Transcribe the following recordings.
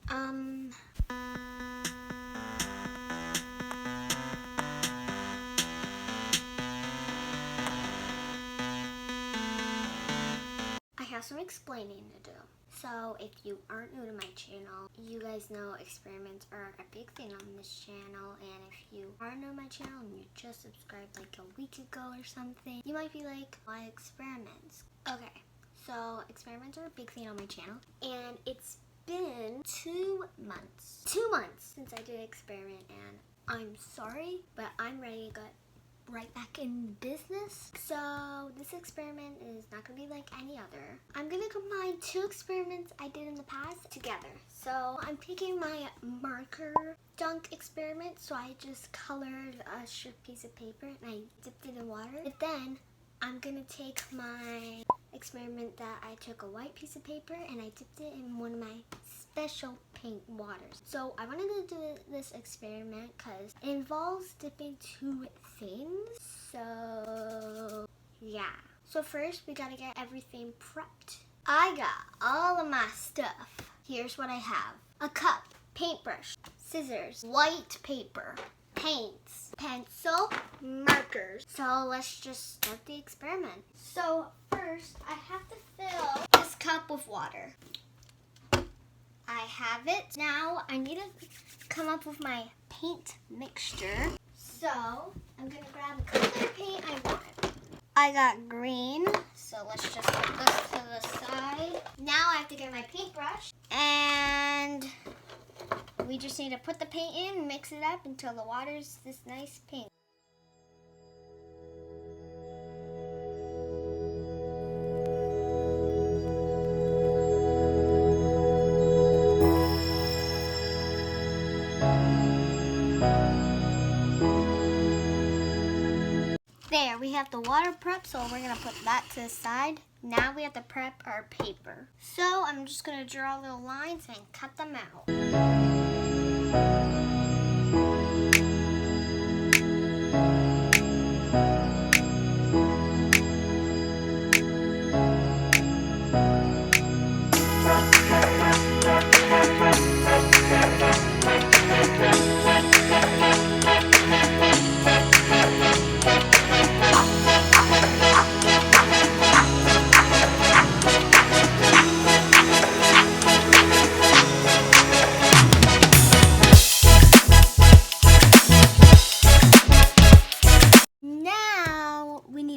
I have some explaining to do. So if you aren't new to my channel, you guys know experiments are a big thing on this channel, and if you are new to my channel and you just subscribed like a week ago or something, you might be like, why experiments? Okay, so experiments are a big thing on my channel, and it's been 2 months. 2 months since I did an experiment, and I'm sorry, but I'm ready to get right back in business. So this experiment is not gonna be like any other. I'm gonna combine 2 experiments I did in the past together. So I'm taking my marker dunk experiment. So I just colored a strip piece of paper and I dipped it in water. But then I'm gonna take my experiment that I took a white piece of paper and I dipped it in one of my special paint waters. So I wanted to do this experiment because it involves dipping 2 things. So yeah. So first we gotta get everything prepped. I got all of my stuff. Here's what I have: a cup, paintbrush, scissors, white paper, paints, pencil, markers. So let's just start the experiment. So first I have to fill this cup with water. I have it. Now I need to come up with my paint mixture. So I'm gonna grab the color paint I want. I got green, so let's just put this to the side. Now I have to get my paintbrush, and we just need to put the paint in, mix it up until the water's this nice pink. There, we have the water prep, so we're gonna put that to the side. Now we have to prep our paper. So I'm just gonna draw little lines and cut them out.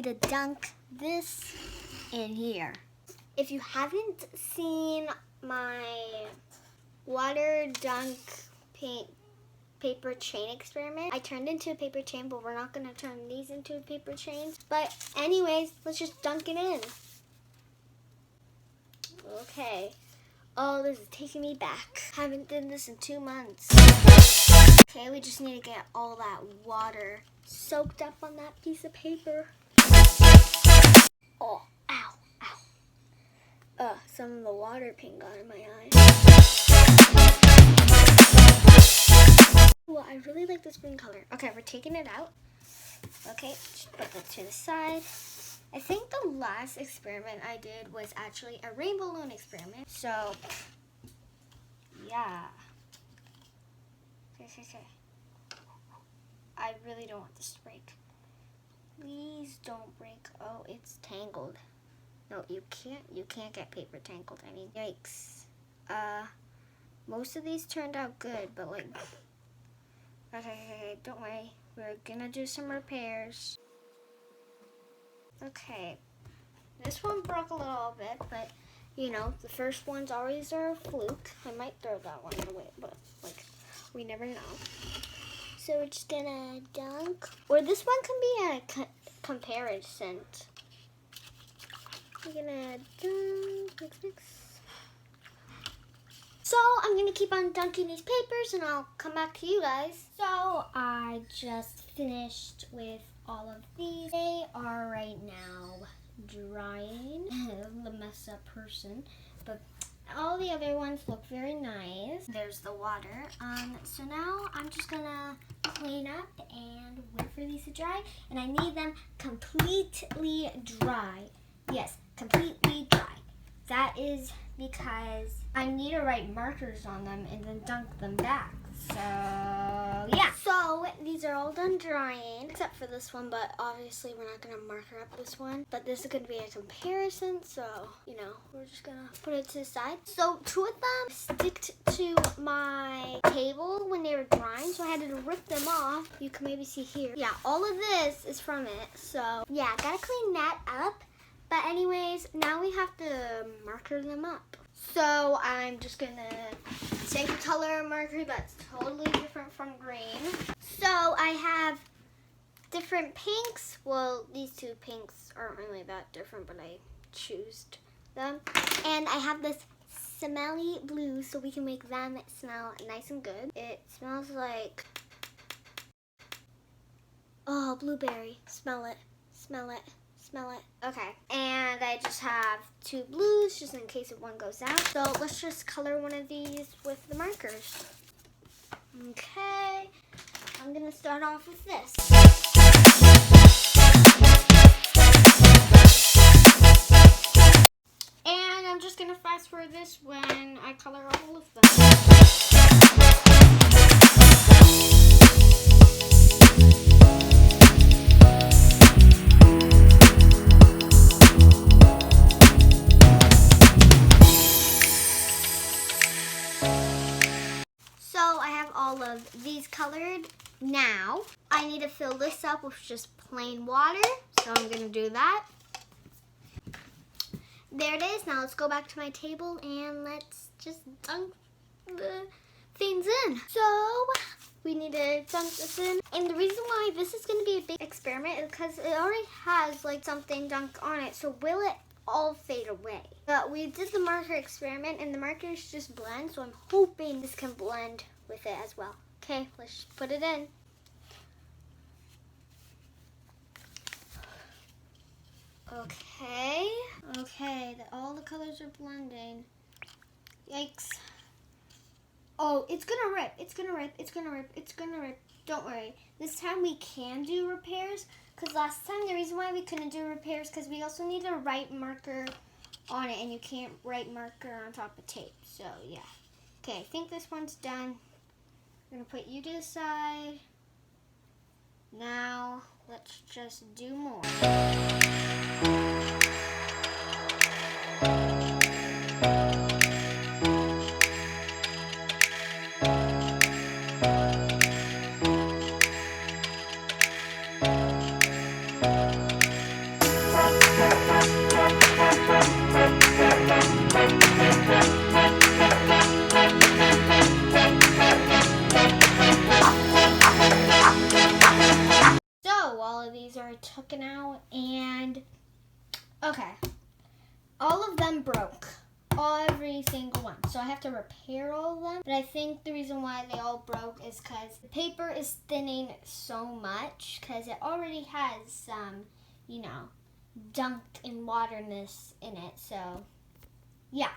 To dunk this in here. If you haven't seen my water dunk paint paper chain experiment, I turned into a paper chain, but we're not going to turn these into a paper chains. But anyways, let's just dunk it in. Okay. Oh, this is taking me back. Haven't done this in 2 months. Okay, we just need to get all that water soaked up on that piece of paper. Oh, ow, ow. Some of the water pink got in my eye. Well, I really like this green color. Okay, we're taking it out. Okay, just put that to the side. I think the last experiment I did was actually a rainbow balloon experiment. So, yeah. Okay. I really don't want this to break. Please don't break. Oh, it's tangled. No, you can't get paper tangled. I mean, yikes. Most of these turned out good, but like, okay, don't worry. We're gonna do some repairs. Okay, this one broke a little bit, but you know, the first ones always are a fluke. I might throw that one away, but like, we never know. So we're just gonna dunk. Or this one can be a comparison. We're gonna dunk, mix. So I'm gonna keep on dunking these papers and I'll come back to you guys. So I just finished with all of these. They are right now drying. I'm a mess up person, but all the other ones look very nice. There's the water. So now I'm just gonna clean up and wait for these to dry. And I need them completely dry. Yes, completely dry. That is because I need to write markers on them and then dunk them back. So yeah. So these are all done drying, except for this one, but obviously we're not gonna marker up this one. But this is gonna be a comparison, so you know, we're just gonna put it to the side. So 2 of them sticked to my table when they were drying, so I had to rip them off. You can maybe see here. Yeah, all of this is from it. So yeah, gotta clean that up. But anyways, now we have to marker them up. So I'm just gonna take a color marker that's totally different from green. So I have different pinks. Well, these 2 pinks aren't really that different, but I choose them. And I have this smelly blue, so we can make them smell nice and good. It smells like, oh, blueberry. Smell it, smell it. Smell it. Okay, and I just have 2 blues just in case if one goes out. So let's just color one of these with the markers. Okay, I'm gonna start off with this. And I'm just gonna fast forward this when I color all of them. All of these colored. Now I need to fill this up with just plain water, so I'm gonna do that. There it is. Now let's go back to my table and let's just dunk the things in. So we need to dunk this in, and the reason why this is gonna be a big experiment is because it already has like something dunk on it, so will it all fade away? But we did the marker experiment and the markers just blend, so I'm hoping this can blend with it as well. Okay, let's put it in. Okay, all the colors are blending. Yikes. Oh, it's gonna rip, it's gonna rip, it's gonna rip, it's gonna rip. Don't worry, this time we can do repairs, because last time the reason why we couldn't do repairs because we also need to write marker on it, and you can't write marker on top of tape, so yeah. Okay, I think this one's done. I'm gonna put you to the side. Now, let's just do more. Taken out, and okay, all of them broke, every single one, so I have to repair all of them. But I think the reason why they all broke is because the paper is thinning so much because it already has some, you know, dunked in waterness in it, so yeah.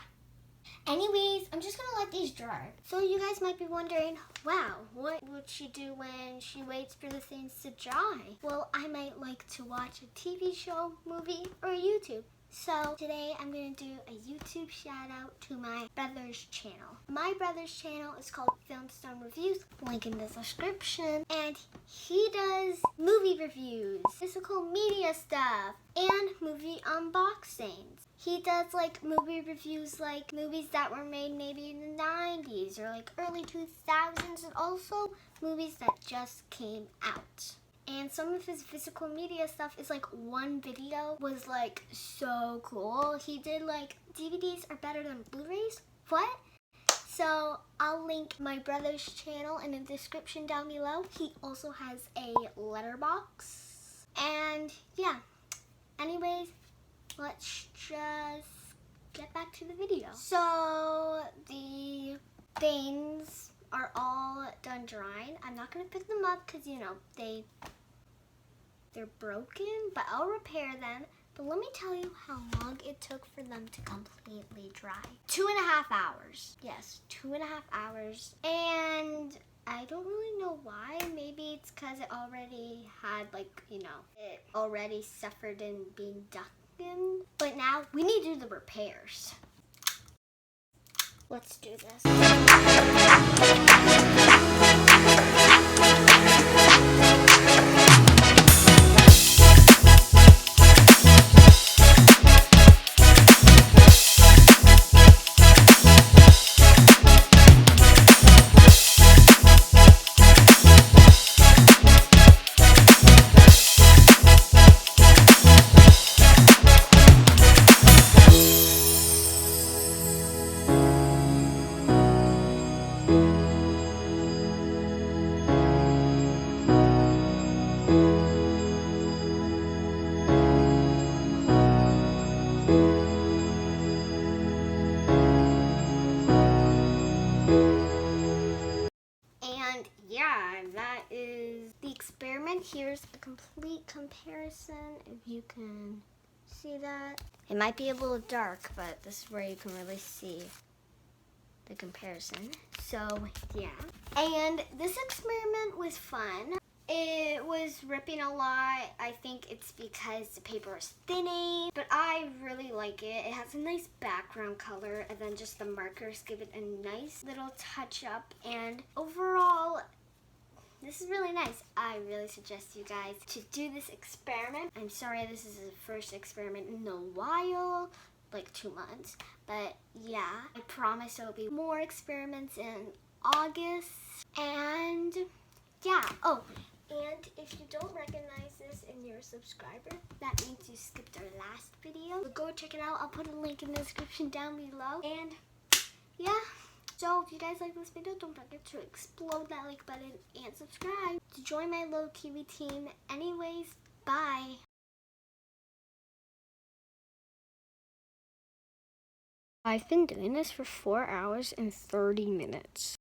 Anyways, I'm just gonna let these dry. So you guys might be wondering, wow, what would she do when she waits for the things to dry? Well, I might like to watch a TV show, movie, or YouTube. So today I'm going to do a YouTube shout out to my brother's channel. My brother's channel is called Filmstone Reviews, link in the description, and he does movie reviews, physical media stuff, and movie unboxings. He does like movie reviews like movies that were made maybe in the 90s or like early 2000s, and also movies that just came out. And some of his physical media stuff is like one video was like so cool. He did like DVDs are better than Blu-rays. What? So I'll link my brother's channel in the description down below. He also has a letterbox. And yeah, anyways, let's just get back to the video. So the things are all done drying. I'm not gonna pick them up because, you know, they're broken, but I'll repair them. But let me tell you how long it took for them to completely dry. 2.5 hours. Yes, 2.5 hours. And I don't really know why. Maybe it's because it already had, like, you know, it already suffered in being ducked in. But now we need to do the repairs. Let's do this. And yeah, that is the experiment. Here's a complete comparison, if you can see that. It might be a little dark, but this is where you can really see the comparison. So yeah. And this experiment was fun. It was ripping a lot. I think it's because the paper is thinning, but I really like it. It has a nice background color, and then just the markers give it a nice little touch up. And overall, this is really nice. I really suggest you guys to do this experiment. I'm sorry this is the first experiment in a while, like 2 months. But yeah, I promise there will be more experiments in August. And yeah, oh, and if you don't recognize this and you're a subscriber, that means you skipped our last video. But go check it out. I'll put a link in the description down below. And yeah, so if you guys like this video, don't forget to explode that like button and subscribe to join my little KIWI team. Anyways, bye. I've been doing this for 4 hours and 30 minutes.